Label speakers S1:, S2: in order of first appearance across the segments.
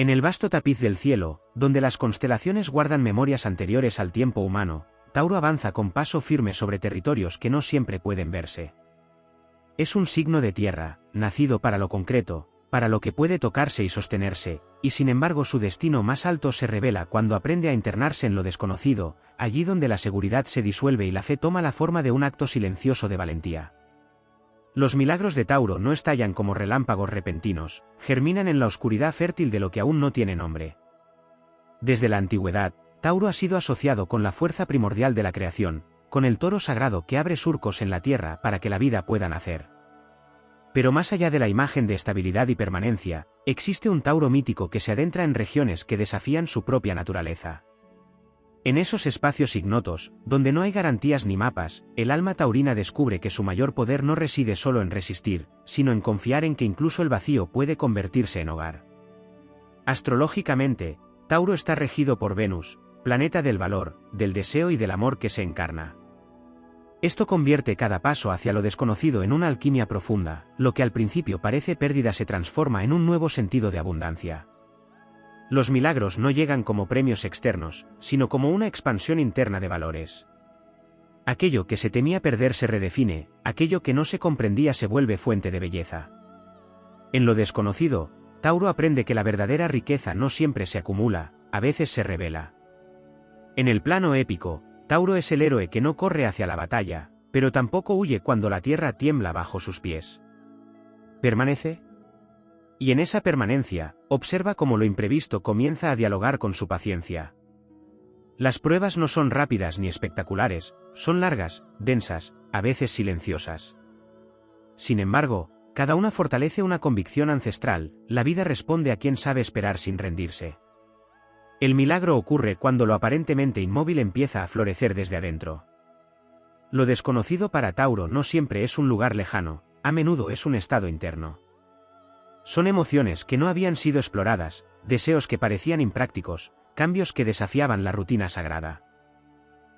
S1: En el vasto tapiz del cielo, donde las constelaciones guardan memorias anteriores al tiempo humano, Tauro avanza con paso firme sobre territorios que no siempre pueden verse. Es un signo de tierra, nacido para lo concreto, para lo que puede tocarse y sostenerse, y sin embargo su destino más alto se revela cuando aprende a internarse en lo desconocido, allí donde la seguridad se disuelve y la fe toma la forma de un acto silencioso de valentía. Los milagros de Tauro no estallan como relámpagos repentinos, germinan en la oscuridad fértil de lo que aún no tiene nombre. Desde la antigüedad, Tauro ha sido asociado con la fuerza primordial de la creación, con el toro sagrado que abre surcos en la tierra para que la vida pueda nacer. Pero más allá de la imagen de estabilidad y permanencia, existe un Tauro mítico que se adentra en regiones que desafían su propia naturaleza. En esos espacios ignotos, donde no hay garantías ni mapas, el alma taurina descubre que su mayor poder no reside solo en resistir, sino en confiar en que incluso el vacío puede convertirse en hogar. Astrológicamente, Tauro está regido por Venus, planeta del valor, del deseo y del amor que se encarna. Esto convierte cada paso hacia lo desconocido en una alquimia profunda, lo que al principio parece pérdida se transforma en un nuevo sentido de abundancia. Los milagros no llegan como premios externos, sino como una expansión interna de valores. Aquello que se temía perder se redefine, aquello que no se comprendía se vuelve fuente de belleza. En lo desconocido, Tauro aprende que la verdadera riqueza no siempre se acumula, a veces se revela. En el plano épico, Tauro es el héroe que no corre hacia la batalla, pero tampoco huye cuando la tierra tiembla bajo sus pies. Permanece. Y en esa permanencia, observa cómo lo imprevisto comienza a dialogar con su paciencia. Las pruebas no son rápidas ni espectaculares, son largas, densas, a veces silenciosas. Sin embargo, cada una fortalece una convicción ancestral, la vida responde a quien sabe esperar sin rendirse. El milagro ocurre cuando lo aparentemente inmóvil empieza a florecer desde adentro. Lo desconocido para Tauro no siempre es un lugar lejano, a menudo es un estado interno. Son emociones que no habían sido exploradas, deseos que parecían imprácticos, cambios que desafiaban la rutina sagrada.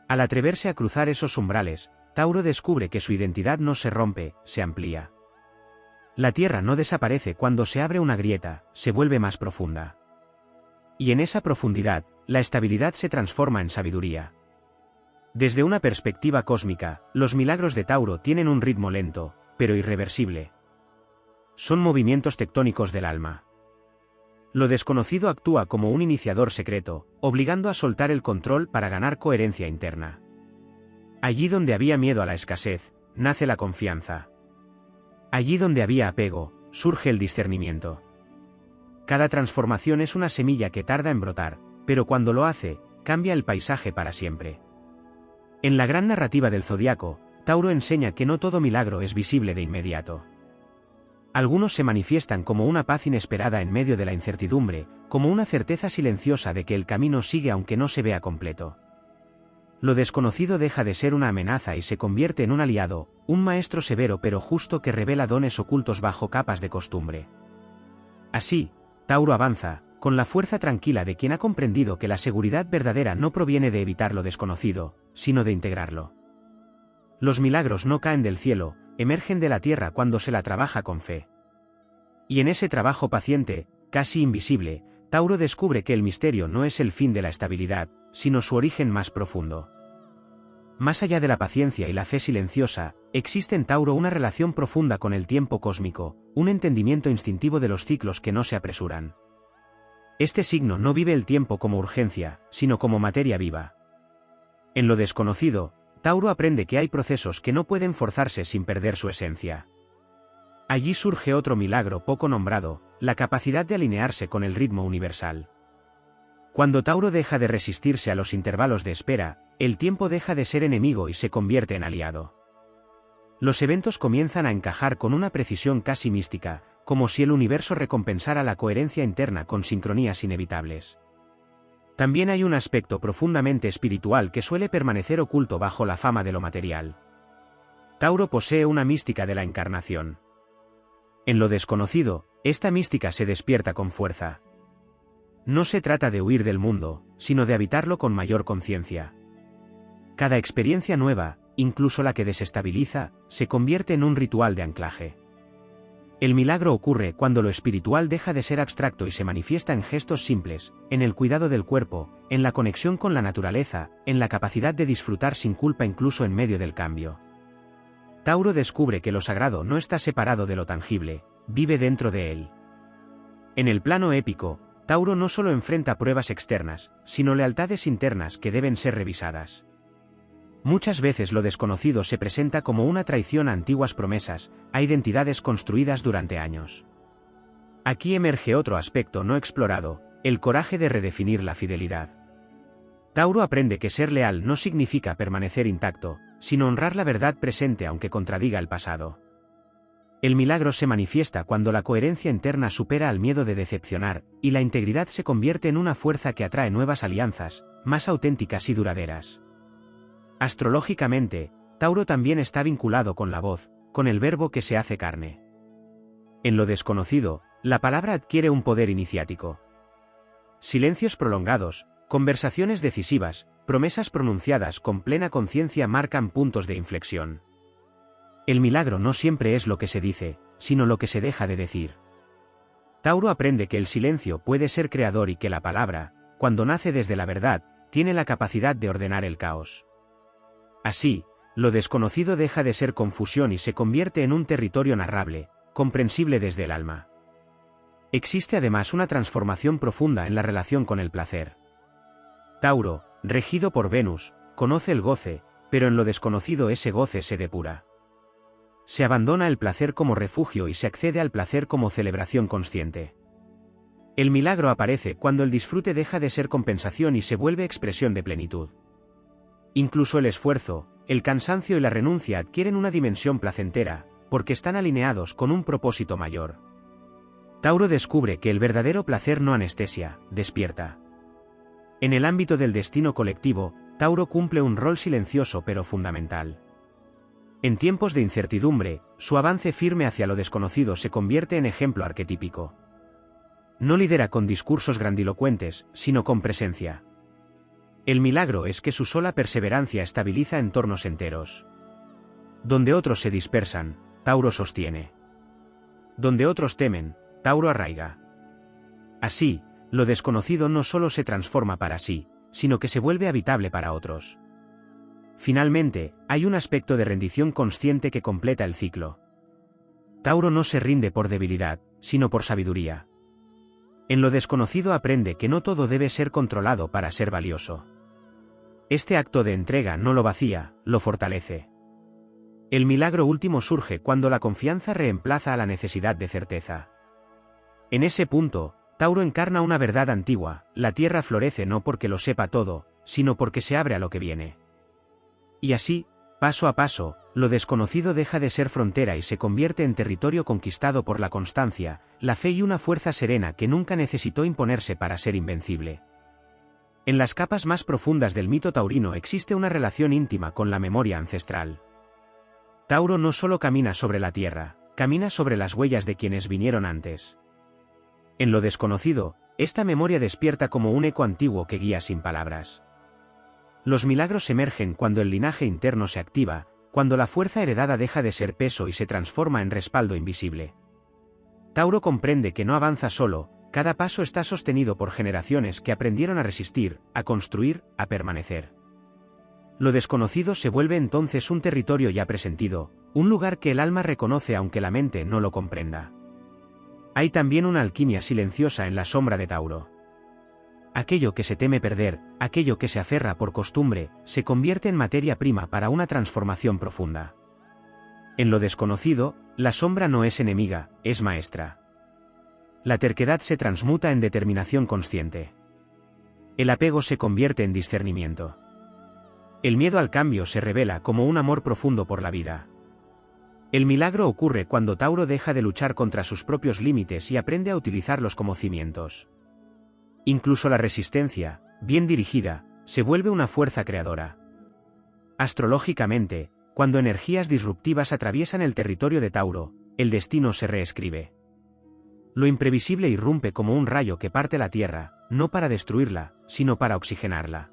S1: Al atreverse a cruzar esos umbrales, Tauro descubre que su identidad no se rompe, se amplía. La tierra no desaparece cuando se abre una grieta, se vuelve más profunda. Y en esa profundidad, la estabilidad se transforma en sabiduría. Desde una perspectiva cósmica, los milagros de Tauro tienen un ritmo lento, pero irreversible. Son movimientos tectónicos del alma. Lo desconocido actúa como un iniciador secreto, obligando a soltar el control para ganar coherencia interna. Allí donde había miedo a la escasez, nace la confianza. Allí donde había apego, surge el discernimiento. Cada transformación es una semilla que tarda en brotar, pero cuando lo hace, cambia el paisaje para siempre. En la gran narrativa del zodiaco, Tauro enseña que no todo milagro es visible de inmediato. Algunos se manifiestan como una paz inesperada en medio de la incertidumbre, como una certeza silenciosa de que el camino sigue aunque no se vea completo. Lo desconocido deja de ser una amenaza y se convierte en un aliado, un maestro severo pero justo que revela dones ocultos bajo capas de costumbre. Así, Tauro avanza, con la fuerza tranquila de quien ha comprendido que la seguridad verdadera no proviene de evitar lo desconocido, sino de integrarlo. Los milagros no caen del cielo, emergen de la tierra cuando se la trabaja con fe. Y en ese trabajo paciente, casi invisible, Tauro descubre que el misterio no es el fin de la estabilidad, sino su origen más profundo. Más allá de la paciencia y la fe silenciosa, existe en Tauro una relación profunda con el tiempo cósmico, un entendimiento instintivo de los ciclos que no se apresuran. Este signo no vive el tiempo como urgencia, sino como materia viva. En lo desconocido, Tauro aprende que hay procesos que no pueden forzarse sin perder su esencia. Allí surge otro milagro poco nombrado, la capacidad de alinearse con el ritmo universal. Cuando Tauro deja de resistirse a los intervalos de espera, el tiempo deja de ser enemigo y se convierte en aliado. Los eventos comienzan a encajar con una precisión casi mística, como si el universo recompensara la coherencia interna con sincronías inevitables. También hay un aspecto profundamente espiritual que suele permanecer oculto bajo la fama de lo material. Tauro posee una mística de la encarnación. En lo desconocido, esta mística se despierta con fuerza. No se trata de huir del mundo, sino de habitarlo con mayor conciencia. Cada experiencia nueva, incluso la que desestabiliza, se convierte en un ritual de anclaje. El milagro ocurre cuando lo espiritual deja de ser abstracto y se manifiesta en gestos simples, en el cuidado del cuerpo, en la conexión con la naturaleza, en la capacidad de disfrutar sin culpa incluso en medio del cambio. Tauro descubre que lo sagrado no está separado de lo tangible, vive dentro de él. En el plano épico, Tauro no solo enfrenta pruebas externas, sino lealtades internas que deben ser revisadas. Muchas veces lo desconocido se presenta como una traición a antiguas promesas, a identidades construidas durante años. Aquí emerge otro aspecto no explorado, el coraje de redefinir la fidelidad. Tauro aprende que ser leal no significa permanecer intacto, sino honrar la verdad presente aunque contradiga el pasado. El milagro se manifiesta cuando la coherencia interna supera al miedo de decepcionar, y la integridad se convierte en una fuerza que atrae nuevas alianzas, más auténticas y duraderas. Astrológicamente, Tauro también está vinculado con la voz, con el verbo que se hace carne. En lo desconocido, la palabra adquiere un poder iniciático. Silencios prolongados, conversaciones decisivas, promesas pronunciadas con plena conciencia marcan puntos de inflexión. El milagro no siempre es lo que se dice, sino lo que se deja de decir. Tauro aprende que el silencio puede ser creador y que la palabra, cuando nace desde la verdad, tiene la capacidad de ordenar el caos. Así, lo desconocido deja de ser confusión y se convierte en un territorio narrable, comprensible desde el alma. Existe además una transformación profunda en la relación con el placer. Tauro, regido por Venus, conoce el goce, pero en lo desconocido ese goce se depura. Se abandona el placer como refugio y se accede al placer como celebración consciente. El milagro aparece cuando el disfrute deja de ser compensación y se vuelve expresión de plenitud. Incluso el esfuerzo, el cansancio y la renuncia adquieren una dimensión placentera, porque están alineados con un propósito mayor. Tauro descubre que el verdadero placer no anestesia, despierta. En el ámbito del destino colectivo, Tauro cumple un rol silencioso pero fundamental. En tiempos de incertidumbre, su avance firme hacia lo desconocido se convierte en ejemplo arquetípico. No lidera con discursos grandilocuentes, sino con presencia. El milagro es que su sola perseverancia estabiliza entornos enteros. Donde otros se dispersan, Tauro sostiene. Donde otros temen, Tauro arraiga. Así, lo desconocido no solo se transforma para sí, sino que se vuelve habitable para otros. Finalmente, hay un aspecto de rendición consciente que completa el ciclo. Tauro no se rinde por debilidad, sino por sabiduría. En lo desconocido aprende que no todo debe ser controlado para ser valioso. Este acto de entrega no lo vacía, lo fortalece. El milagro último surge cuando la confianza reemplaza a la necesidad de certeza. En ese punto, Tauro encarna una verdad antigua: la tierra florece no porque lo sepa todo, sino porque se abre a lo que viene. Y así, paso a paso, lo desconocido deja de ser frontera y se convierte en territorio conquistado por la constancia, la fe y una fuerza serena que nunca necesitó imponerse para ser invencible. En las capas más profundas del mito taurino existe una relación íntima con la memoria ancestral. Tauro no solo camina sobre la tierra, camina sobre las huellas de quienes vinieron antes. En lo desconocido, esta memoria despierta como un eco antiguo que guía sin palabras. Los milagros emergen cuando el linaje interno se activa, cuando la fuerza heredada deja de ser peso y se transforma en respaldo invisible. Tauro comprende que no avanza solo, cada paso está sostenido por generaciones que aprendieron a resistir, a construir, a permanecer. Lo desconocido se vuelve entonces un territorio ya presentido, un lugar que el alma reconoce aunque la mente no lo comprenda. Hay también una alquimia silenciosa en la sombra de Tauro. Aquello que se teme perder, aquello que se aferra por costumbre, se convierte en materia prima para una transformación profunda. En lo desconocido, la sombra no es enemiga, es maestra. La terquedad se transmuta en determinación consciente. El apego se convierte en discernimiento. El miedo al cambio se revela como un amor profundo por la vida. El milagro ocurre cuando Tauro deja de luchar contra sus propios límites y aprende a utilizarlos como cimientos. Incluso la resistencia, bien dirigida, se vuelve una fuerza creadora. Astrológicamente, cuando energías disruptivas atraviesan el territorio de Tauro, el destino se reescribe. Lo imprevisible irrumpe como un rayo que parte la tierra, no para destruirla, sino para oxigenarla.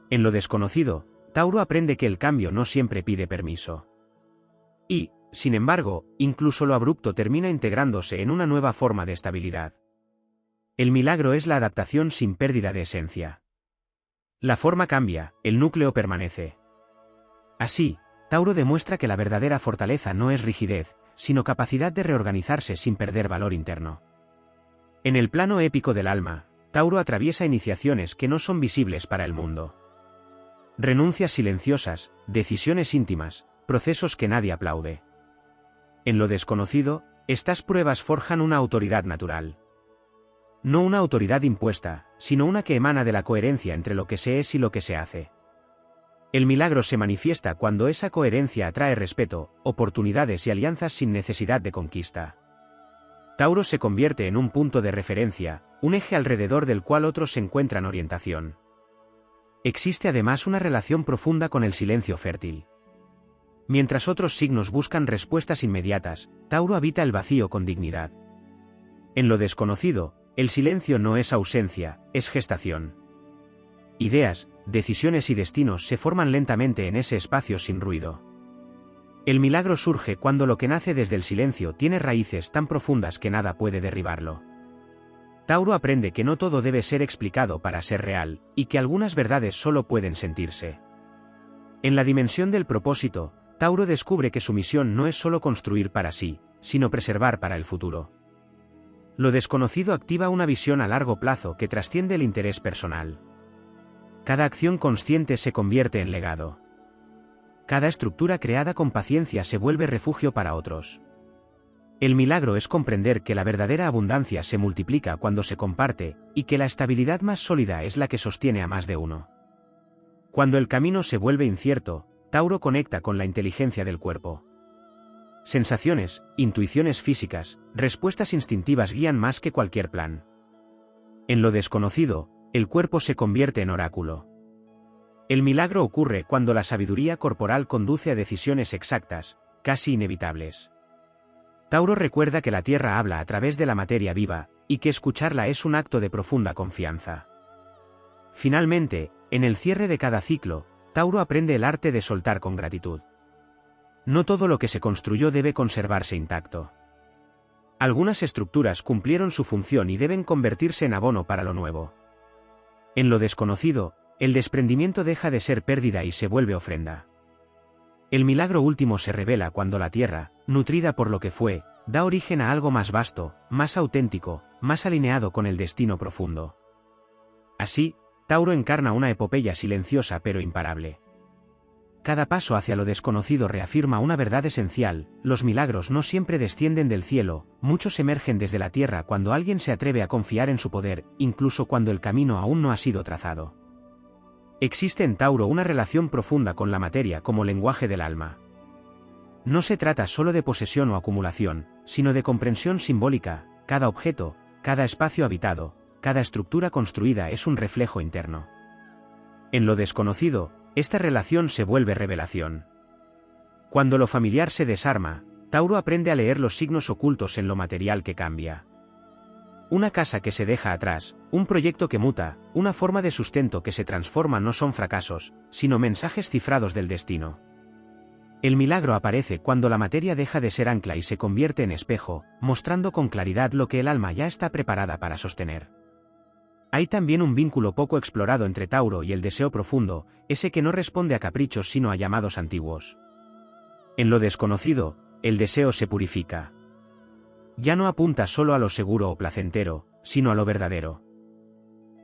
S1: En lo desconocido, Tauro aprende que el cambio no siempre pide permiso. Y, sin embargo, incluso lo abrupto termina integrándose en una nueva forma de estabilidad. El milagro es la adaptación sin pérdida de esencia. La forma cambia, el núcleo permanece. Así, Tauro demuestra que la verdadera fortaleza no es rigidez, sino capacidad de reorganizarse sin perder valor interno. En el plano épico del alma, Tauro atraviesa iniciaciones que no son visibles para el mundo. Renuncias silenciosas, decisiones íntimas, procesos que nadie aplaude. En lo desconocido, estas pruebas forjan una autoridad natural. No una autoridad impuesta, sino una que emana de la coherencia entre lo que se es y lo que se hace. El milagro se manifiesta cuando esa coherencia atrae respeto, oportunidades y alianzas sin necesidad de conquista. Tauro se convierte en un punto de referencia, un eje alrededor del cual otros encuentran orientación. Existe además una relación profunda con el silencio fértil. Mientras otros signos buscan respuestas inmediatas, Tauro habita el vacío con dignidad. En lo desconocido, el silencio no es ausencia, es gestación. Ideas, decisiones y destinos se forman lentamente en ese espacio sin ruido. El milagro surge cuando lo que nace desde el silencio tiene raíces tan profundas que nada puede derribarlo. Tauro aprende que no todo debe ser explicado para ser real, y que algunas verdades solo pueden sentirse. En la dimensión del propósito, Tauro descubre que su misión no es solo construir para sí, sino preservar para el futuro. Lo desconocido activa una visión a largo plazo que trasciende el interés personal. Cada acción consciente se convierte en legado. Cada estructura creada con paciencia se vuelve refugio para otros. El milagro es comprender que la verdadera abundancia se multiplica cuando se comparte, y que la estabilidad más sólida es la que sostiene a más de uno. Cuando el camino se vuelve incierto, Tauro conecta con la inteligencia del cuerpo. Sensaciones, intuiciones físicas, respuestas instintivas guían más que cualquier plan. En lo desconocido, el cuerpo se convierte en oráculo. El milagro ocurre cuando la sabiduría corporal conduce a decisiones exactas, casi inevitables. Tauro recuerda que la Tierra habla a través de la materia viva, y que escucharla es un acto de profunda confianza. Finalmente, en el cierre de cada ciclo, Tauro aprende el arte de soltar con gratitud. No todo lo que se construyó debe conservarse intacto. Algunas estructuras cumplieron su función y deben convertirse en abono para lo nuevo. En lo desconocido, el desprendimiento deja de ser pérdida y se vuelve ofrenda. El milagro último se revela cuando la Tierra, nutrida por lo que fue, da origen a algo más vasto, más auténtico, más alineado con el destino profundo. Así, Tauro encarna una epopeya silenciosa pero imparable. Cada paso hacia lo desconocido reafirma una verdad esencial: los milagros no siempre descienden del cielo, muchos emergen desde la tierra cuando alguien se atreve a confiar en su poder, incluso cuando el camino aún no ha sido trazado. Existe en Tauro una relación profunda con la materia como lenguaje del alma. No se trata solo de posesión o acumulación, sino de comprensión simbólica. Cada objeto, cada espacio habitado, cada estructura construida es un reflejo interno. En lo desconocido, esta relación se vuelve revelación. Cuando lo familiar se desarma, Tauro aprende a leer los signos ocultos en lo material que cambia. Una casa que se deja atrás, un proyecto que muta, una forma de sustento que se transforma no son fracasos, sino mensajes cifrados del destino. El milagro aparece cuando la materia deja de ser ancla y se convierte en espejo, mostrando con claridad lo que el alma ya está preparada para sostener. Hay también un vínculo poco explorado entre Tauro y el deseo profundo, ese que no responde a caprichos sino a llamados antiguos. En lo desconocido, el deseo se purifica. Ya no apunta solo a lo seguro o placentero, sino a lo verdadero.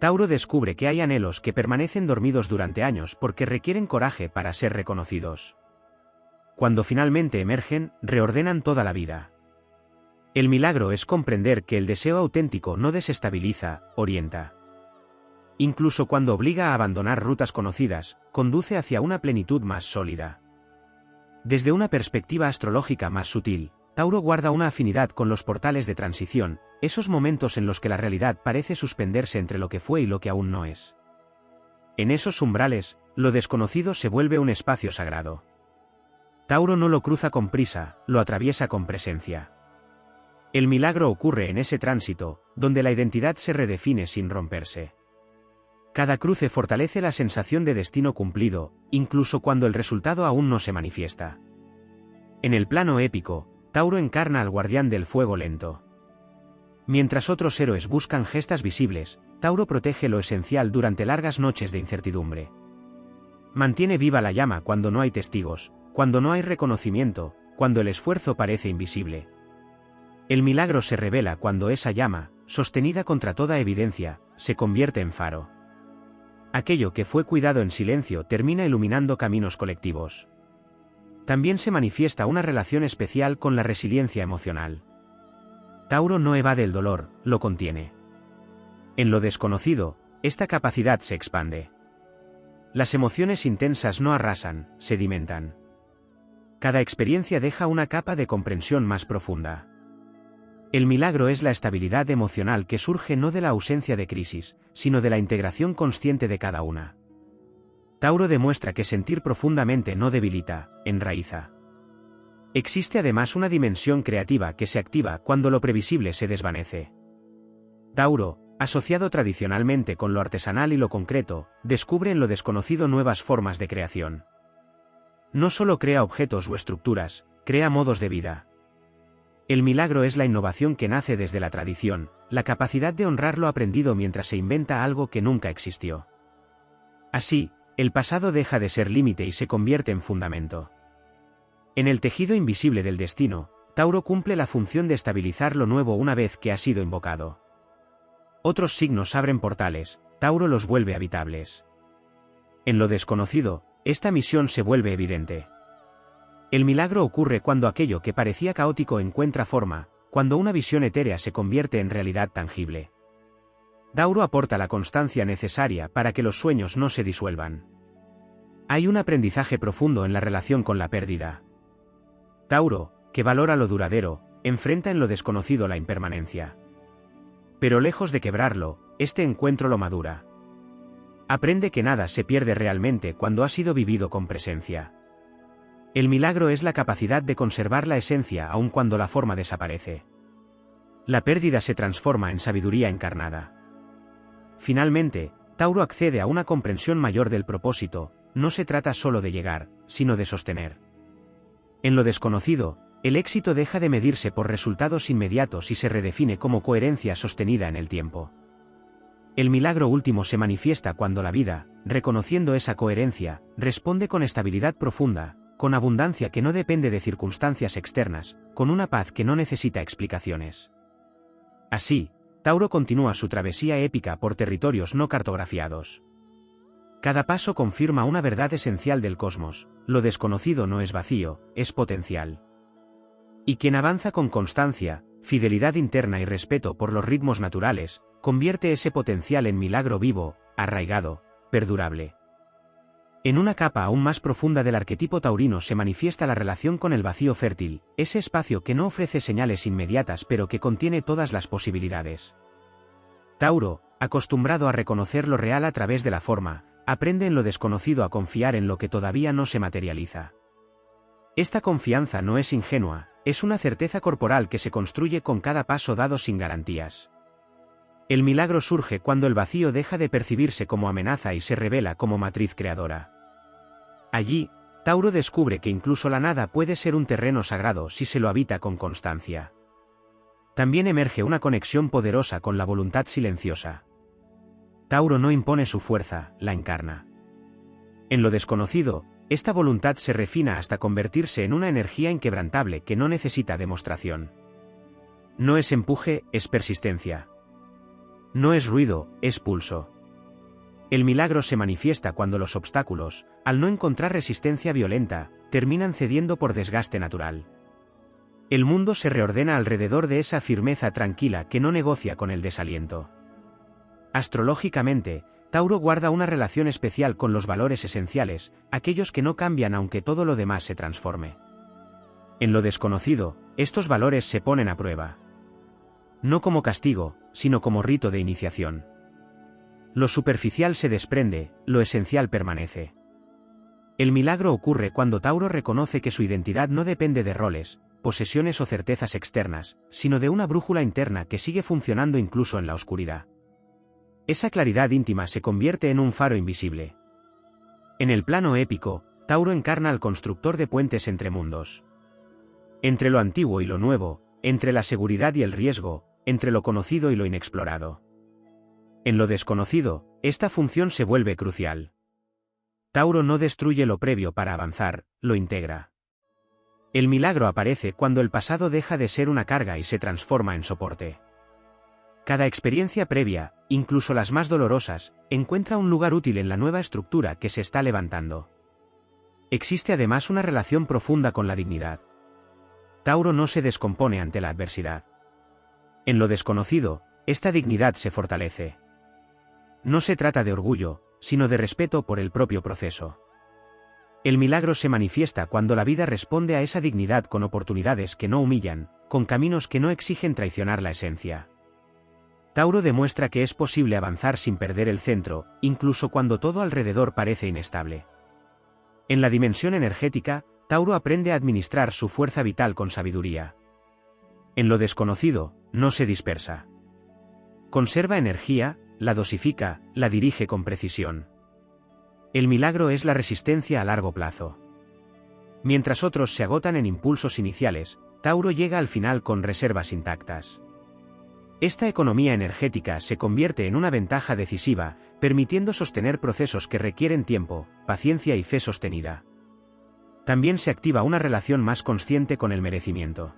S1: Tauro descubre que hay anhelos que permanecen dormidos durante años porque requieren coraje para ser reconocidos. Cuando finalmente emergen, reordenan toda la vida. El milagro es comprender que el deseo auténtico no desestabiliza, orienta. Incluso cuando obliga a abandonar rutas conocidas, conduce hacia una plenitud más sólida. Desde una perspectiva astrológica más sutil, Tauro guarda una afinidad con los portales de transición, esos momentos en los que la realidad parece suspenderse entre lo que fue y lo que aún no es. En esos umbrales, lo desconocido se vuelve un espacio sagrado. Tauro no lo cruza con prisa, lo atraviesa con presencia. El milagro ocurre en ese tránsito, donde la identidad se redefine sin romperse. Cada cruce fortalece la sensación de destino cumplido, incluso cuando el resultado aún no se manifiesta. En el plano épico, Tauro encarna al guardián del fuego lento. Mientras otros héroes buscan gestas visibles, Tauro protege lo esencial durante largas noches de incertidumbre. Mantiene viva la llama cuando no hay testigos, cuando no hay reconocimiento, cuando el esfuerzo parece invisible. El milagro se revela cuando esa llama, sostenida contra toda evidencia, se convierte en faro. Aquello que fue cuidado en silencio termina iluminando caminos colectivos. También se manifiesta una relación especial con la resiliencia emocional. Tauro no evade el dolor, lo contiene. En lo desconocido, esta capacidad se expande. Las emociones intensas no arrasan, sedimentan. Cada experiencia deja una capa de comprensión más profunda. El milagro es la estabilidad emocional que surge no de la ausencia de crisis, sino de la integración consciente de cada una. Tauro demuestra que sentir profundamente no debilita, enraiza. Existe además una dimensión creativa que se activa cuando lo previsible se desvanece. Tauro, asociado tradicionalmente con lo artesanal y lo concreto, descubre en lo desconocido nuevas formas de creación. No solo crea objetos o estructuras, crea modos de vida. El milagro es la innovación que nace desde la tradición, la capacidad de honrar lo aprendido mientras se inventa algo que nunca existió. Así, el pasado deja de ser límite y se convierte en fundamento. En el tejido invisible del destino, Tauro cumple la función de estabilizar lo nuevo una vez que ha sido invocado. Otros signos abren portales, Tauro los vuelve habitables. En lo desconocido, esta misión se vuelve evidente. El milagro ocurre cuando aquello que parecía caótico encuentra forma, cuando una visión etérea se convierte en realidad tangible. Tauro aporta la constancia necesaria para que los sueños no se disuelvan. Hay un aprendizaje profundo en la relación con la pérdida. Tauro, que valora lo duradero, enfrenta en lo desconocido la impermanencia. Pero lejos de quebrarlo, este encuentro lo madura. Aprende que nada se pierde realmente cuando ha sido vivido con presencia. El milagro es la capacidad de conservar la esencia aun cuando la forma desaparece. La pérdida se transforma en sabiduría encarnada. Finalmente, Tauro accede a una comprensión mayor del propósito, no se trata solo de llegar, sino de sostener. En lo desconocido, el éxito deja de medirse por resultados inmediatos y se redefine como coherencia sostenida en el tiempo. El milagro último se manifiesta cuando la vida, reconociendo esa coherencia, responde con estabilidad profunda, con abundancia que no depende de circunstancias externas, con una paz que no necesita explicaciones. Así, Tauro continúa su travesía épica por territorios no cartografiados. Cada paso confirma una verdad esencial del cosmos: lo desconocido no es vacío, es potencial. Y quien avanza con constancia, fidelidad interna y respeto por los ritmos naturales, convierte ese potencial en milagro vivo, arraigado, perdurable. En una capa aún más profunda del arquetipo taurino se manifiesta la relación con el vacío fértil, ese espacio que no ofrece señales inmediatas pero que contiene todas las posibilidades. Tauro, acostumbrado a reconocer lo real a través de la forma, aprende en lo desconocido a confiar en lo que todavía no se materializa. Esta confianza no es ingenua, es una certeza corporal que se construye con cada paso dado sin garantías. El milagro surge cuando el vacío deja de percibirse como amenaza y se revela como matriz creadora. Allí, Tauro descubre que incluso la nada puede ser un terreno sagrado si se lo habita con constancia. También emerge una conexión poderosa con la voluntad silenciosa. Tauro no impone su fuerza, la encarna. En lo desconocido, esta voluntad se refina hasta convertirse en una energía inquebrantable que no necesita demostración. No es empuje, es persistencia. No es ruido, es pulso. El milagro se manifiesta cuando los obstáculos, al no encontrar resistencia violenta, terminan cediendo por desgaste natural. El mundo se reordena alrededor de esa firmeza tranquila que no negocia con el desaliento. Astrológicamente, Tauro guarda una relación especial con los valores esenciales, aquellos que no cambian aunque todo lo demás se transforme. En lo desconocido, estos valores se ponen a prueba. No como castigo, sino como rito de iniciación. Lo superficial se desprende, lo esencial permanece. El milagro ocurre cuando Tauro reconoce que su identidad no depende de roles, posesiones o certezas externas, sino de una brújula interna que sigue funcionando incluso en la oscuridad. Esa claridad íntima se convierte en un faro invisible. En el plano épico, Tauro encarna al constructor de puentes entre mundos. Entre lo antiguo y lo nuevo, entre la seguridad y el riesgo, entre lo conocido y lo inexplorado. En lo desconocido, esta función se vuelve crucial. Tauro no destruye lo previo para avanzar, lo integra. El milagro aparece cuando el pasado deja de ser una carga y se transforma en soporte. Cada experiencia previa, incluso las más dolorosas, encuentra un lugar útil en la nueva estructura que se está levantando. Existe además una relación profunda con la dignidad. Tauro no se descompone ante la adversidad. En lo desconocido, esta dignidad se fortalece. No se trata de orgullo, sino de respeto por el propio proceso. El milagro se manifiesta cuando la vida responde a esa dignidad con oportunidades que no humillan, con caminos que no exigen traicionar la esencia. Tauro demuestra que es posible avanzar sin perder el centro, incluso cuando todo alrededor parece inestable. En la dimensión energética, Tauro aprende a administrar su fuerza vital con sabiduría. En lo desconocido, no se dispersa. Conserva energía, la dosifica, la dirige con precisión. El milagro es la resistencia a largo plazo. Mientras otros se agotan en impulsos iniciales, Tauro llega al final con reservas intactas. Esta economía energética se convierte en una ventaja decisiva, permitiendo sostener procesos que requieren tiempo, paciencia y fe sostenida. También se activa una relación más consciente con el merecimiento.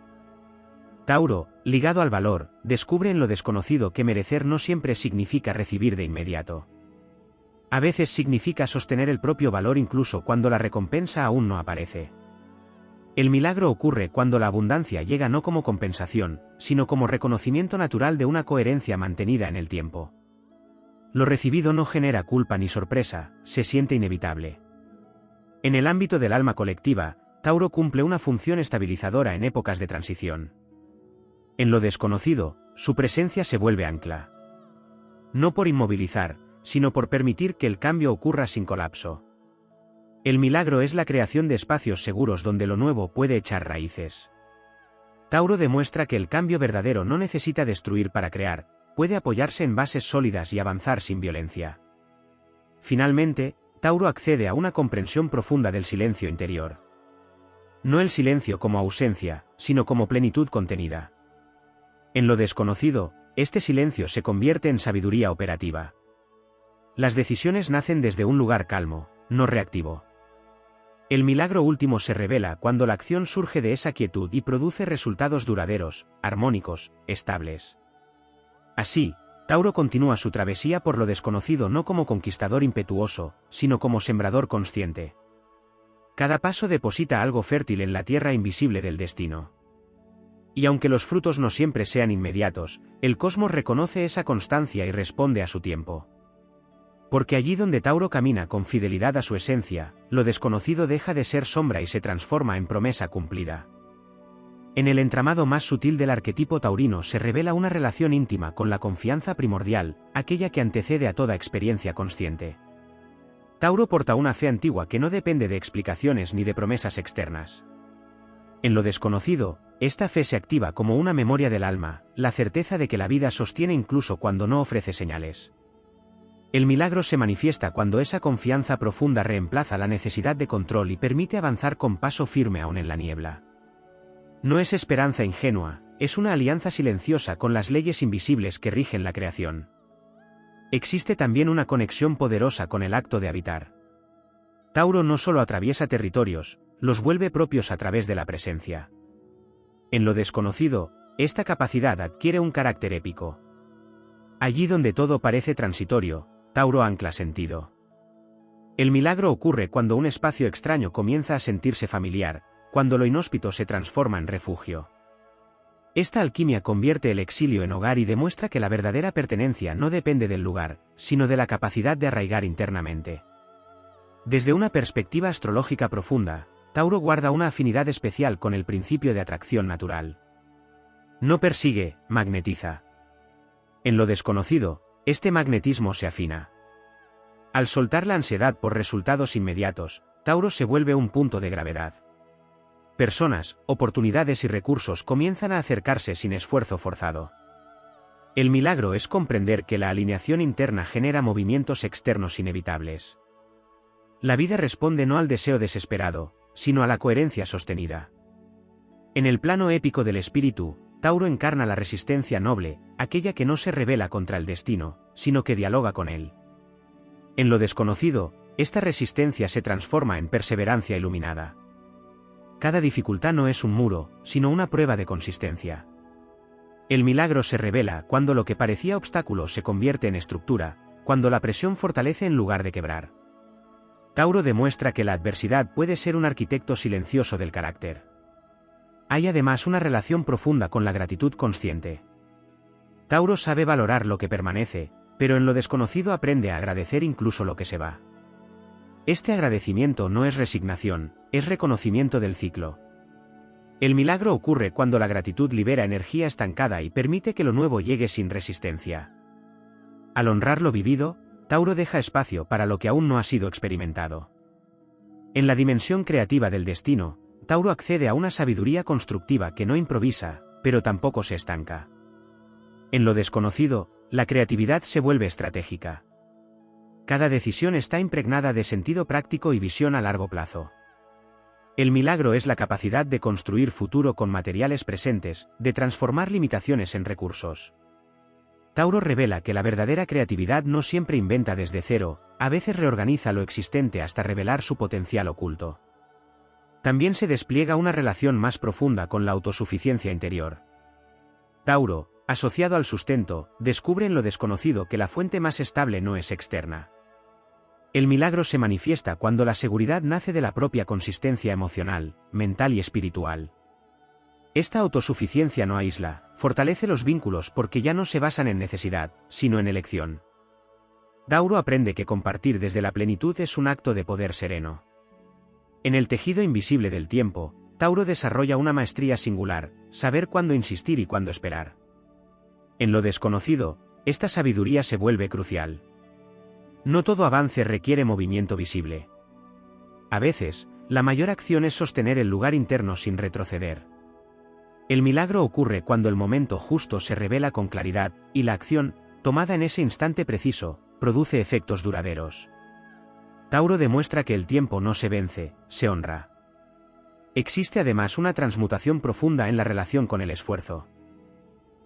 S1: Tauro, ligado al valor, descubre en lo desconocido que merecer no siempre significa recibir de inmediato. A veces significa sostener el propio valor incluso cuando la recompensa aún no aparece. El milagro ocurre cuando la abundancia llega no como compensación, sino como reconocimiento natural de una coherencia mantenida en el tiempo. Lo recibido no genera culpa ni sorpresa, se siente inevitable. En el ámbito del alma colectiva, Tauro cumple una función estabilizadora en épocas de transición. En lo desconocido, su presencia se vuelve ancla. No por inmovilizar, sino por permitir que el cambio ocurra sin colapso. El milagro es la creación de espacios seguros donde lo nuevo puede echar raíces. Tauro demuestra que el cambio verdadero no necesita destruir para crear, puede apoyarse en bases sólidas y avanzar sin violencia. Finalmente, Tauro accede a una comprensión profunda del silencio interior. No el silencio como ausencia, sino como plenitud contenida. En lo desconocido, este silencio se convierte en sabiduría operativa. Las decisiones nacen desde un lugar calmo, no reactivo. El milagro último se revela cuando la acción surge de esa quietud y produce resultados duraderos, armónicos, estables. Así, Tauro continúa su travesía por lo desconocido no como conquistador impetuoso, sino como sembrador consciente. Cada paso deposita algo fértil en la tierra invisible del destino. Y aunque los frutos no siempre sean inmediatos, el cosmos reconoce esa constancia y responde a su tiempo. Porque allí donde Tauro camina con fidelidad a su esencia, lo desconocido deja de ser sombra y se transforma en promesa cumplida. En el entramado más sutil del arquetipo taurino se revela una relación íntima con la confianza primordial, aquella que antecede a toda experiencia consciente. Tauro porta una fe antigua que no depende de explicaciones ni de promesas externas. En lo desconocido, esta fe se activa como una memoria del alma, la certeza de que la vida sostiene incluso cuando no ofrece señales. El milagro se manifiesta cuando esa confianza profunda reemplaza la necesidad de control y permite avanzar con paso firme aún en la niebla. No es esperanza ingenua, es una alianza silenciosa con las leyes invisibles que rigen la creación. Existe también una conexión poderosa con el acto de habitar. Tauro no solo atraviesa territorios, los vuelve propios a través de la presencia. En lo desconocido, esta capacidad adquiere un carácter épico. Allí donde todo parece transitorio, Tauro ancla sentido. El milagro ocurre cuando un espacio extraño comienza a sentirse familiar, cuando lo inhóspito se transforma en refugio. Esta alquimia convierte el exilio en hogar y demuestra que la verdadera pertenencia no depende del lugar, sino de la capacidad de arraigar internamente. Desde una perspectiva astrológica profunda, Tauro guarda una afinidad especial con el principio de atracción natural. No persigue, magnetiza. En lo desconocido, este magnetismo se afina. Al soltar la ansiedad por resultados inmediatos, Tauro se vuelve un punto de gravedad. Personas, oportunidades y recursos comienzan a acercarse sin esfuerzo forzado. El milagro es comprender que la alineación interna genera movimientos externos inevitables. La vida responde no al deseo desesperado, sino a la coherencia sostenida. En el plano épico del espíritu, Tauro encarna la resistencia noble, aquella que no se rebela contra el destino, sino que dialoga con él. En lo desconocido, esta resistencia se transforma en perseverancia iluminada. Cada dificultad no es un muro, sino una prueba de consistencia. El milagro se revela cuando lo que parecía obstáculo se convierte en estructura, cuando la presión fortalece en lugar de quebrar. Tauro demuestra que la adversidad puede ser un arquitecto silencioso del carácter. Hay además una relación profunda con la gratitud consciente. Tauro sabe valorar lo que permanece, pero en lo desconocido aprende a agradecer incluso lo que se va. Este agradecimiento no es resignación, es reconocimiento del ciclo. El milagro ocurre cuando la gratitud libera energía estancada y permite que lo nuevo llegue sin resistencia. Al honrar lo vivido, Tauro deja espacio para lo que aún no ha sido experimentado. En la dimensión creativa del destino, Tauro accede a una sabiduría constructiva que no improvisa, pero tampoco se estanca. En lo desconocido, la creatividad se vuelve estratégica. Cada decisión está impregnada de sentido práctico y visión a largo plazo. El milagro es la capacidad de construir futuro con materiales presentes, de transformar limitaciones en recursos. Tauro revela que la verdadera creatividad no siempre inventa desde cero, a veces reorganiza lo existente hasta revelar su potencial oculto. También se despliega una relación más profunda con la autosuficiencia interior. Tauro, asociado al sustento, descubre en lo desconocido que la fuente más estable no es externa. El milagro se manifiesta cuando la seguridad nace de la propia consistencia emocional, mental y espiritual. Esta autosuficiencia no aísla, fortalece los vínculos porque ya no se basan en necesidad, sino en elección. Tauro aprende que compartir desde la plenitud es un acto de poder sereno. En el tejido invisible del tiempo, Tauro desarrolla una maestría singular, saber cuándo insistir y cuándo esperar. En lo desconocido, esta sabiduría se vuelve crucial. No todo avance requiere movimiento visible. A veces, la mayor acción es sostener el lugar interno sin retroceder. El milagro ocurre cuando el momento justo se revela con claridad, y la acción, tomada en ese instante preciso, produce efectos duraderos. Tauro demuestra que el tiempo no se vence, se honra. Existe además una transmutación profunda en la relación con el esfuerzo.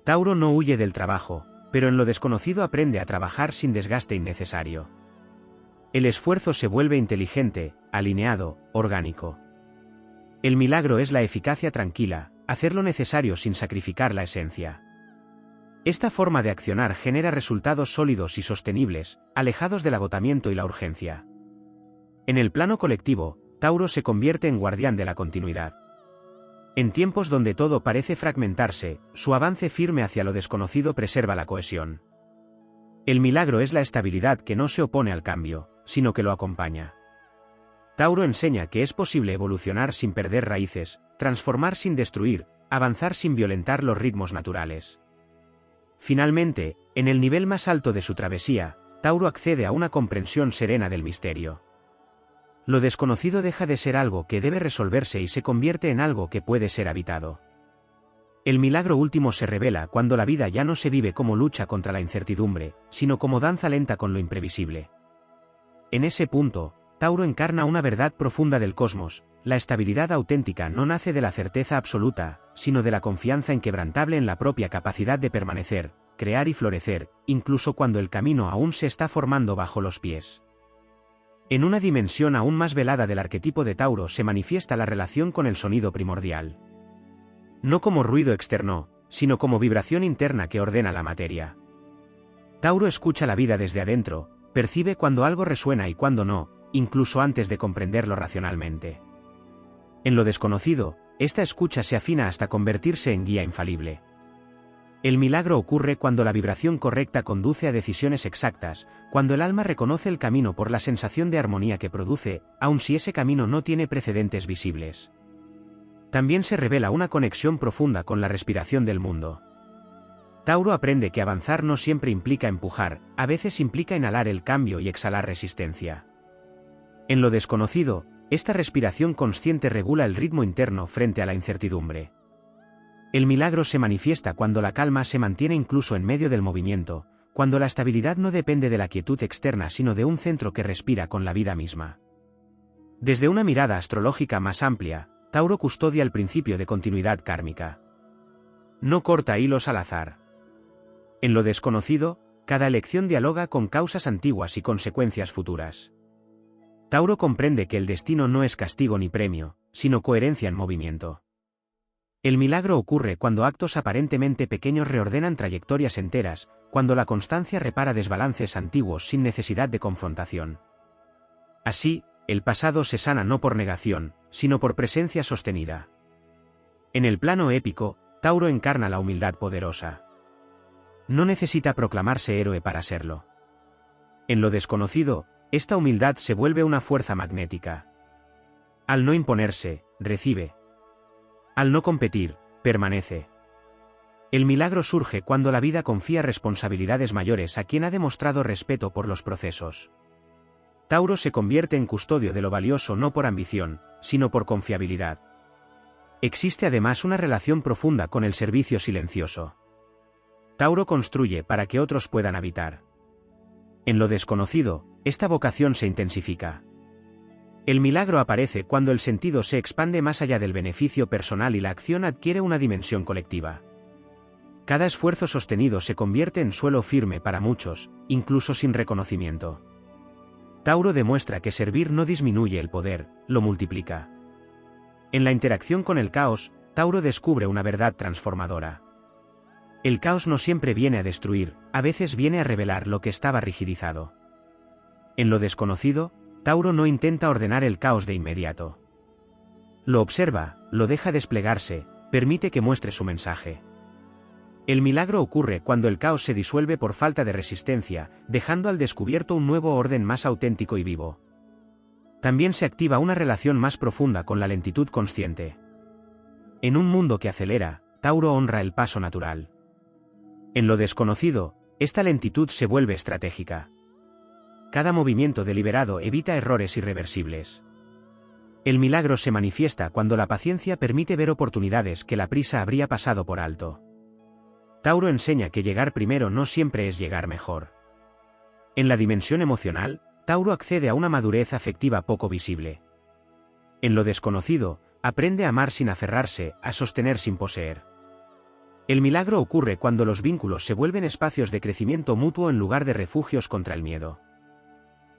S1: Tauro no huye del trabajo, pero en lo desconocido aprende a trabajar sin desgaste innecesario. El esfuerzo se vuelve inteligente, alineado, orgánico. El milagro es la eficacia tranquila, hacer lo necesario sin sacrificar la esencia. Esta forma de accionar genera resultados sólidos y sostenibles, alejados del agotamiento y la urgencia. En el plano colectivo, Tauro se convierte en guardián de la continuidad. En tiempos donde todo parece fragmentarse, su avance firme hacia lo desconocido preserva la cohesión. El milagro es la estabilidad que no se opone al cambio, sino que lo acompaña. Tauro enseña que es posible evolucionar sin perder raíces, transformar sin destruir, avanzar sin violentar los ritmos naturales. Finalmente, en el nivel más alto de su travesía, Tauro accede a una comprensión serena del misterio. Lo desconocido deja de ser algo que debe resolverse y se convierte en algo que puede ser habitado. El milagro último se revela cuando la vida ya no se vive como lucha contra la incertidumbre, sino como danza lenta con lo imprevisible. En ese punto, Tauro encarna una verdad profunda del cosmos: la estabilidad auténtica no nace de la certeza absoluta, sino de la confianza inquebrantable en la propia capacidad de permanecer, crear y florecer, incluso cuando el camino aún se está formando bajo los pies. En una dimensión aún más velada del arquetipo de Tauro se manifiesta la relación con el sonido primordial. No como ruido externo, sino como vibración interna que ordena la materia. Tauro escucha la vida desde adentro, percibe cuando algo resuena y cuando no, incluso antes de comprenderlo racionalmente. En lo desconocido, esta escucha se afina hasta convertirse en guía infalible. El milagro ocurre cuando la vibración correcta conduce a decisiones exactas, cuando el alma reconoce el camino por la sensación de armonía que produce, aun si ese camino no tiene precedentes visibles. También se revela una conexión profunda con la respiración del mundo. Tauro aprende que avanzar no siempre implica empujar, a veces implica inhalar el cambio y exhalar resistencia. En lo desconocido, esta respiración consciente regula el ritmo interno frente a la incertidumbre. El milagro se manifiesta cuando la calma se mantiene incluso en medio del movimiento, cuando la estabilidad no depende de la quietud externa sino de un centro que respira con la vida misma. Desde una mirada astrológica más amplia, Tauro custodia el principio de continuidad kármica. No corta hilos al azar. En lo desconocido, cada elección dialoga con causas antiguas y consecuencias futuras. Tauro comprende que el destino no es castigo ni premio, sino coherencia en movimiento. El milagro ocurre cuando actos aparentemente pequeños reordenan trayectorias enteras, cuando la constancia repara desbalances antiguos sin necesidad de confrontación. Así, el pasado se sana no por negación, sino por presencia sostenida. En el plano épico, Tauro encarna la humildad poderosa. No necesita proclamarse héroe para serlo. En lo desconocido, esta humildad se vuelve una fuerza magnética. Al no imponerse, recibe. Al no competir, permanece. El milagro surge cuando la vida confía responsabilidades mayores a quien ha demostrado respeto por los procesos. Tauro se convierte en custodio de lo valioso no por ambición, sino por confiabilidad. Existe además una relación profunda con el servicio silencioso. Tauro construye para que otros puedan habitar. En lo desconocido, esta vocación se intensifica. El milagro aparece cuando el sentido se expande más allá del beneficio personal y la acción adquiere una dimensión colectiva. Cada esfuerzo sostenido se convierte en suelo firme para muchos, incluso sin reconocimiento. Tauro demuestra que servir no disminuye el poder, lo multiplica. En la interacción con el caos, Tauro descubre una verdad transformadora. El caos no siempre viene a destruir, a veces viene a revelar lo que estaba rigidizado. En lo desconocido, Tauro no intenta ordenar el caos de inmediato. Lo observa, lo deja desplegarse, permite que muestre su mensaje. El milagro ocurre cuando el caos se disuelve por falta de resistencia, dejando al descubierto un nuevo orden más auténtico y vivo. También se activa una relación más profunda con la lentitud consciente. En un mundo que acelera, Tauro honra el paso natural. En lo desconocido, esta lentitud se vuelve estratégica. Cada movimiento deliberado evita errores irreversibles. El milagro se manifiesta cuando la paciencia permite ver oportunidades que la prisa habría pasado por alto. Tauro enseña que llegar primero no siempre es llegar mejor. En la dimensión emocional, Tauro accede a una madurez afectiva poco visible. En lo desconocido, aprende a amar sin aferrarse, a sostener sin poseer. El milagro ocurre cuando los vínculos se vuelven espacios de crecimiento mutuo en lugar de refugios contra el miedo.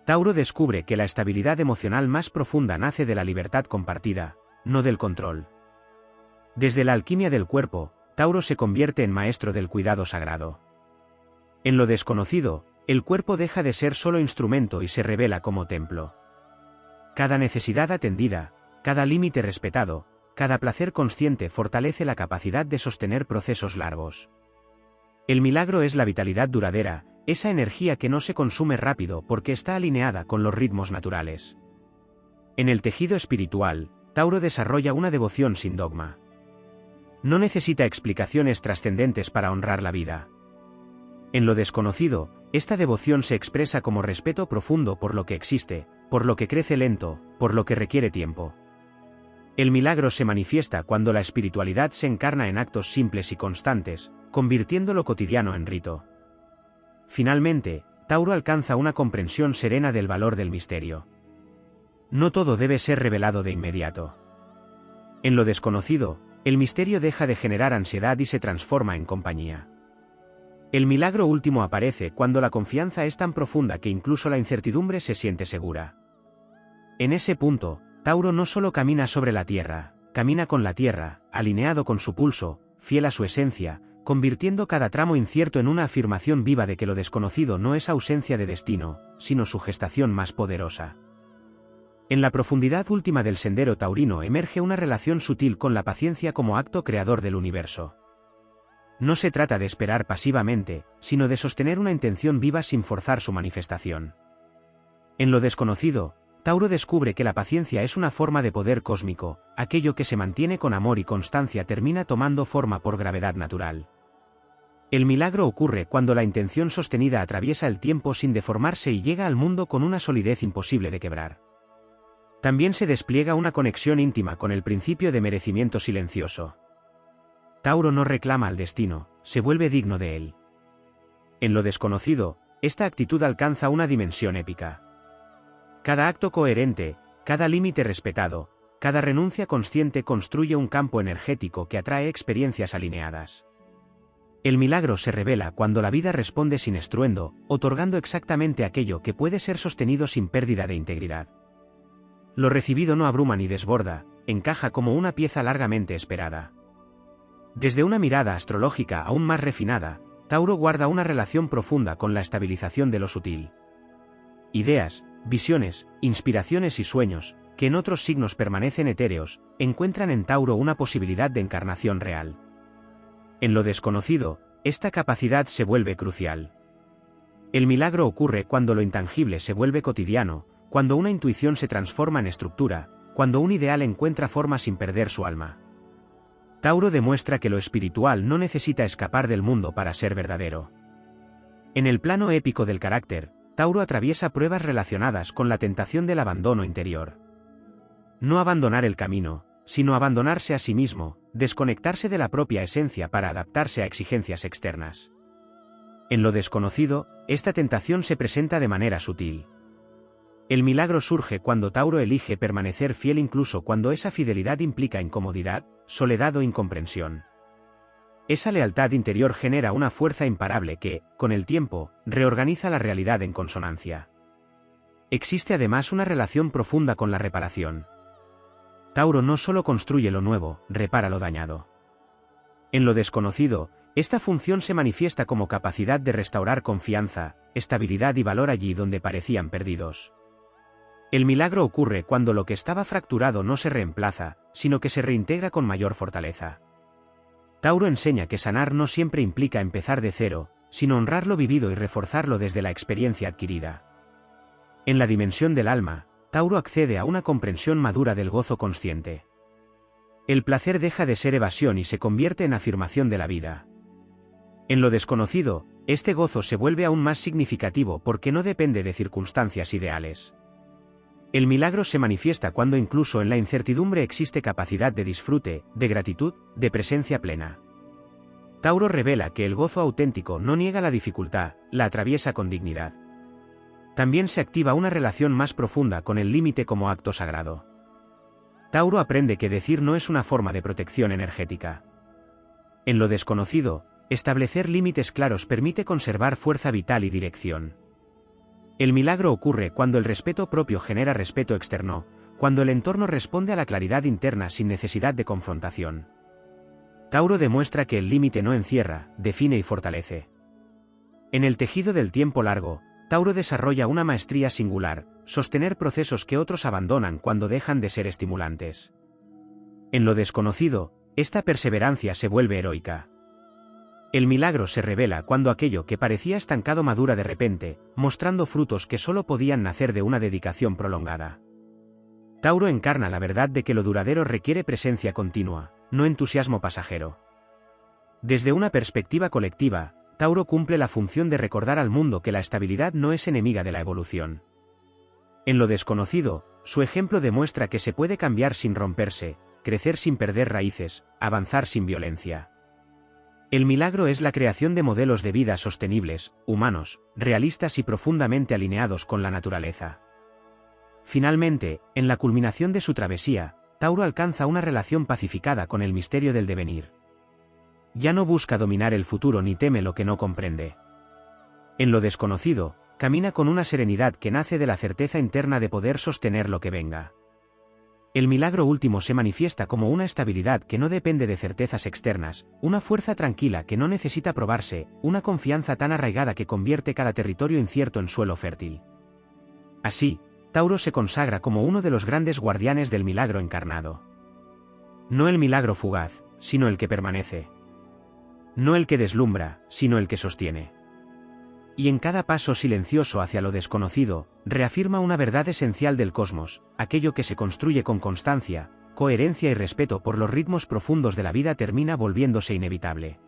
S1: Tauro descubre que la estabilidad emocional más profunda nace de la libertad compartida, no del control. Desde la alquimia del cuerpo, Tauro se convierte en maestro del cuidado sagrado. En lo desconocido, el cuerpo deja de ser solo instrumento y se revela como templo. Cada necesidad atendida, cada límite respetado, cada placer consciente fortalece la capacidad de sostener procesos largos. El milagro es la vitalidad duradera, esa energía que no se consume rápido porque está alineada con los ritmos naturales. En el tejido espiritual, Tauro desarrolla una devoción sin dogma. No necesita explicaciones trascendentes para honrar la vida. En lo desconocido, esta devoción se expresa como respeto profundo por lo que existe, por lo que crece lento, por lo que requiere tiempo. El milagro se manifiesta cuando la espiritualidad se encarna en actos simples y constantes, convirtiendo lo cotidiano en rito. Finalmente, Tauro alcanza una comprensión serena del valor del misterio. No todo debe ser revelado de inmediato. En lo desconocido, el misterio deja de generar ansiedad y se transforma en compañía. El milagro último aparece cuando la confianza es tan profunda que incluso la incertidumbre se siente segura. En ese punto, Tauro no solo camina sobre la tierra, camina con la tierra, alineado con su pulso, fiel a su esencia, convirtiendo cada tramo incierto en una afirmación viva de que lo desconocido no es ausencia de destino, sino su gestación más poderosa. En la profundidad última del sendero taurino emerge una relación sutil con la paciencia como acto creador del universo. No se trata de esperar pasivamente, sino de sostener una intención viva sin forzar su manifestación. En lo desconocido, Tauro descubre que la paciencia es una forma de poder cósmico, aquello que se mantiene con amor y constancia termina tomando forma por gravedad natural. El milagro ocurre cuando la intención sostenida atraviesa el tiempo sin deformarse y llega al mundo con una solidez imposible de quebrar. También se despliega una conexión íntima con el principio de merecimiento silencioso. Tauro no reclama al destino, se vuelve digno de él. En lo desconocido, esta actitud alcanza una dimensión épica. Cada acto coherente, cada límite respetado, cada renuncia consciente construye un campo energético que atrae experiencias alineadas. El milagro se revela cuando la vida responde sin estruendo, otorgando exactamente aquello que puede ser sostenido sin pérdida de integridad. Lo recibido no abruma ni desborda, encaja como una pieza largamente esperada. Desde una mirada astrológica aún más refinada, Tauro guarda una relación profunda con la estabilización de lo sutil. Ideas, visiones, inspiraciones y sueños, que en otros signos permanecen etéreos, encuentran en Tauro una posibilidad de encarnación real. En lo desconocido, esta capacidad se vuelve crucial. El milagro ocurre cuando lo intangible se vuelve cotidiano, cuando una intuición se transforma en estructura, cuando un ideal encuentra forma sin perder su alma. Tauro demuestra que lo espiritual no necesita escapar del mundo para ser verdadero. En el plano épico del carácter, Tauro atraviesa pruebas relacionadas con la tentación del abandono interior. No abandonar el camino, sino abandonarse a sí mismo, desconectarse de la propia esencia para adaptarse a exigencias externas. En lo desconocido, esta tentación se presenta de manera sutil. El milagro surge cuando Tauro elige permanecer fiel incluso cuando esa fidelidad implica incomodidad, soledad o incomprensión. Esa lealtad interior genera una fuerza imparable que, con el tiempo, reorganiza la realidad en consonancia. Existe además una relación profunda con la reparación. Tauro no solo construye lo nuevo, repara lo dañado. En lo desconocido, esta función se manifiesta como capacidad de restaurar confianza, estabilidad y valor allí donde parecían perdidos. El milagro ocurre cuando lo que estaba fracturado no se reemplaza, sino que se reintegra con mayor fortaleza. Tauro enseña que sanar no siempre implica empezar de cero, sino honrar lo vivido y reforzarlo desde la experiencia adquirida. En la dimensión del alma, Tauro accede a una comprensión madura del gozo consciente. El placer deja de ser evasión y se convierte en afirmación de la vida. En lo desconocido, este gozo se vuelve aún más significativo porque no depende de circunstancias ideales. El milagro se manifiesta cuando incluso en la incertidumbre existe capacidad de disfrute, de gratitud, de presencia plena. Tauro revela que el gozo auténtico no niega la dificultad, la atraviesa con dignidad. También se activa una relación más profunda con el límite como acto sagrado. Tauro aprende que decir no es una forma de protección energética. En lo desconocido, establecer límites claros permite conservar fuerza vital y dirección. El milagro ocurre cuando el respeto propio genera respeto externo, cuando el entorno responde a la claridad interna sin necesidad de confrontación. Tauro demuestra que el límite no encierra, define y fortalece. En el tejido del tiempo largo, Tauro desarrolla una maestría singular, sostener procesos que otros abandonan cuando dejan de ser estimulantes. En lo desconocido, esta perseverancia se vuelve heroica. El milagro se revela cuando aquello que parecía estancado madura de repente, mostrando frutos que solo podían nacer de una dedicación prolongada. Tauro encarna la verdad de que lo duradero requiere presencia continua, no entusiasmo pasajero. Desde una perspectiva colectiva, Tauro cumple la función de recordar al mundo que la estabilidad no es enemiga de la evolución. En lo desconocido, su ejemplo demuestra que se puede cambiar sin romperse, crecer sin perder raíces, avanzar sin violencia. El milagro es la creación de modelos de vida sostenibles, humanos, realistas y profundamente alineados con la naturaleza. Finalmente, en la culminación de su travesía, Tauro alcanza una relación pacificada con el misterio del devenir. Ya no busca dominar el futuro ni teme lo que no comprende. En lo desconocido, camina con una serenidad que nace de la certeza interna de poder sostener lo que venga. El milagro último se manifiesta como una estabilidad que no depende de certezas externas, una fuerza tranquila que no necesita probarse, una confianza tan arraigada que convierte cada territorio incierto en suelo fértil. Así, Tauro se consagra como uno de los grandes guardianes del milagro encarnado. No el milagro fugaz, sino el que permanece. No el que deslumbra, sino el que sostiene. Y en cada paso silencioso hacia lo desconocido, reafirma una verdad esencial del cosmos, aquello que se construye con constancia, coherencia y respeto por los ritmos profundos de la vida termina volviéndose inevitable.